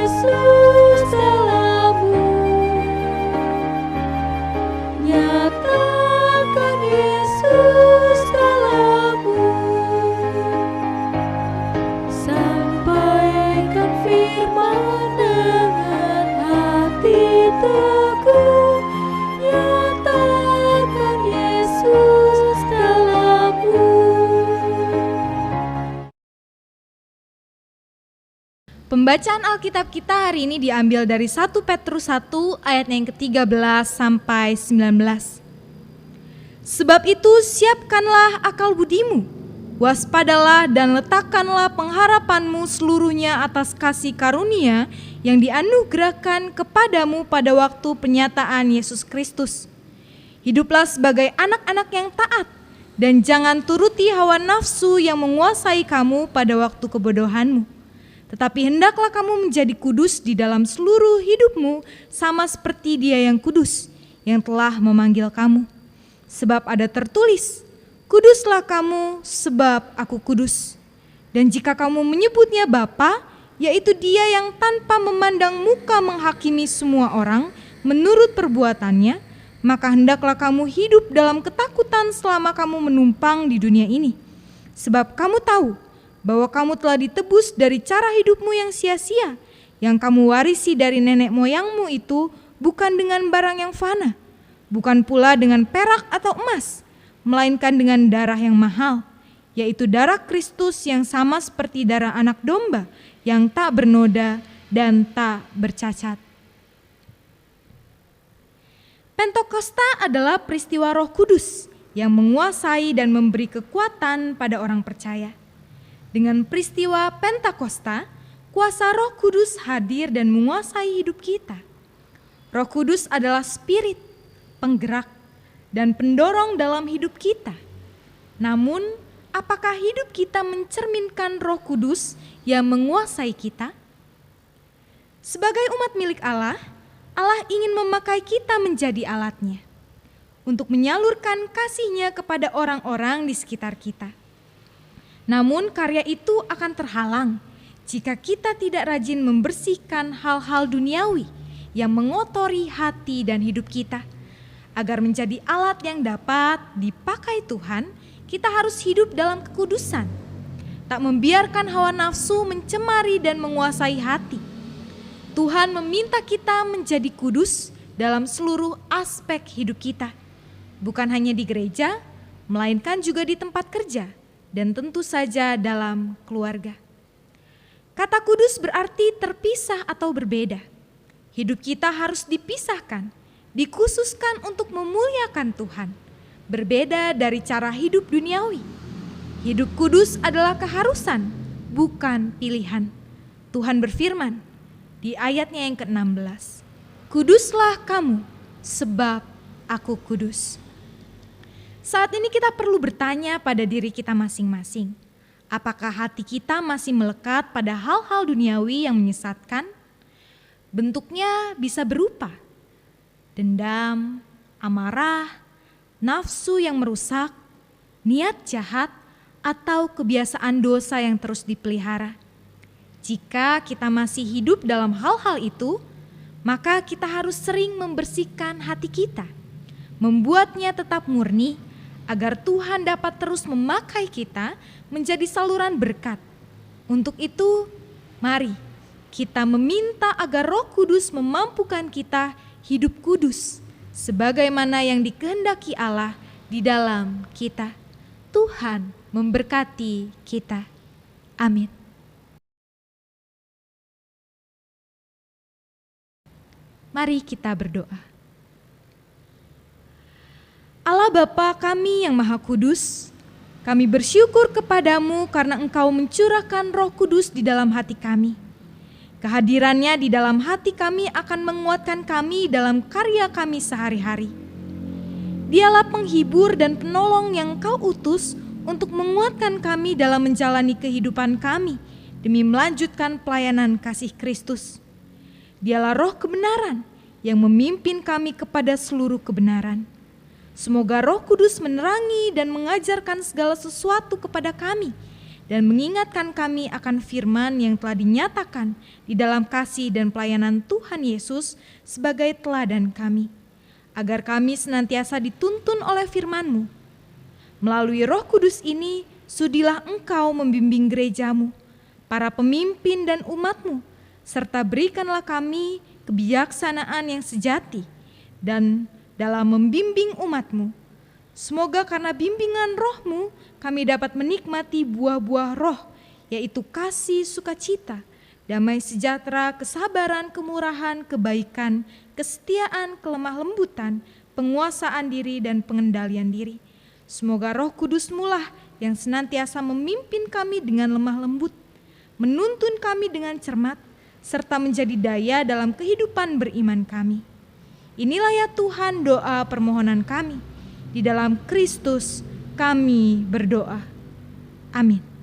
Yesus dalammu. Nyatakan Yesus dalammu. Sampaikan firman dengan hati teguh. Nyatakan Yesus dalammu. Pembacaan Alkitab kita hari ini diambil dari 1 Petrus 1 ayat yang ke-13 sampai 19. Sebab itu siapkanlah akal budimu, waspadalah dan letakkanlah pengharapanmu seluruhnya atas kasih karunia yang dianugerahkan kepadamu pada waktu penyataan Yesus Kristus. Hiduplah sebagai anak-anak yang taat, dan jangan turuti hawa nafsu yang menguasai kamu pada waktu kebodohanmu. Tetapi hendaklah kamu menjadi kudus di dalam seluruh hidupmu, sama seperti Dia yang kudus, yang telah memanggil kamu. Sebab ada tertulis, kuduslah kamu sebab aku kudus. Dan jika kamu menyebutnya Bapa, yaitu Dia yang tanpa memandang muka menghakimi semua orang menurut perbuatannya, maka hendaklah kamu hidup dalam ketakutan selama kamu menumpang di dunia ini. Sebab kamu tahu bahwa kamu telah ditebus dari cara hidupmu yang sia-sia, yang kamu warisi dari nenek moyangmu itu, bukan dengan barang yang fana, bukan pula dengan perak atau emas, melainkan dengan darah yang mahal, yaitu darah Kristus yang sama seperti darah anak domba, yang tak bernoda dan tak bercacat. Pentakosta adalah peristiwa Roh Kudus yang menguasai dan memberi kekuatan pada orang percaya. Dengan peristiwa Pentakosta, kuasa Roh Kudus hadir dan menguasai hidup kita. Roh Kudus adalah spirit, penggerak, dan pendorong dalam hidup kita. Namun, apakah hidup kita mencerminkan Roh Kudus yang menguasai kita? Sebagai umat milik Allah, Allah ingin memakai kita menjadi alatnya untuk menyalurkan kasih-Nya kepada orang-orang di sekitar kita. Namun karya itu akan terhalang jika kita tidak rajin membersihkan hal-hal duniawi yang mengotori hati dan hidup kita. Agar menjadi alat yang dapat dipakai Tuhan, kita harus hidup dalam kekudusan. Tak membiarkan hawa nafsu mencemari dan menguasai hati. Tuhan meminta kita menjadi kudus dalam seluruh aspek hidup kita. Bukan hanya di gereja, melainkan juga di tempat kerja. Dan tentu saja dalam keluarga. Kata kudus berarti terpisah atau berbeda. Hidup kita harus dipisahkan, dikhususkan untuk memuliakan Tuhan. Berbeda dari cara hidup duniawi. Hidup kudus adalah keharusan, bukan pilihan. Tuhan berfirman di ayatnya yang ke-16. Kuduslah kamu, sebab aku kudus. Saat ini kita perlu bertanya pada diri kita masing-masing. Apakah hati kita masih melekat pada hal-hal duniawi yang menyesatkan? Bentuknya bisa berupa dendam, amarah, nafsu yang merusak, niat jahat, atau kebiasaan dosa yang terus dipelihara. Jika kita masih hidup dalam hal-hal itu, maka kita harus sering membersihkan hati kita, membuatnya tetap murni, agar Tuhan dapat terus memakai kita menjadi saluran berkat. Untuk itu, mari kita meminta agar Roh Kudus memampukan kita hidup kudus, sebagaimana yang dikehendaki Allah di dalam kita. Tuhan memberkati kita. Amin. Mari kita berdoa. Allah Bapa kami yang Maha Kudus, kami bersyukur kepadamu karena Engkau mencurahkan Roh Kudus di dalam hati kami. Kehadirannya di dalam hati kami akan menguatkan kami dalam karya kami sehari-hari. Dialah penghibur dan penolong yang Engkau utus untuk menguatkan kami dalam menjalani kehidupan kami demi melanjutkan pelayanan kasih Kristus. Dialah Roh kebenaran yang memimpin kami kepada seluruh kebenaran. Semoga Roh Kudus menerangi dan mengajarkan segala sesuatu kepada kami dan mengingatkan kami akan firman yang telah dinyatakan di dalam kasih dan pelayanan Tuhan Yesus sebagai teladan kami, agar kami senantiasa dituntun oleh firman-Mu. Melalui Roh Kudus ini, sudilah Engkau membimbing gereja-Mu, para pemimpin dan umat-Mu, serta berikanlah kami kebijaksanaan yang sejati dan dalam membimbing umat-Mu. Semoga karena bimbingan Roh-Mu kami dapat menikmati buah-buah roh, yaitu kasih, sukacita, damai sejahtera, kesabaran, kemurahan, kebaikan, kesetiaan, kelemah lembutan, penguasaan diri, dan pengendalian diri. Semoga Roh Kudus-Mu lah yang senantiasa memimpin kami dengan lemah lembut, menuntun kami dengan cermat, serta menjadi daya dalam kehidupan beriman kami. Inilah ya Tuhan doa permohonan kami. Di dalam Kristus kami berdoa. Amin.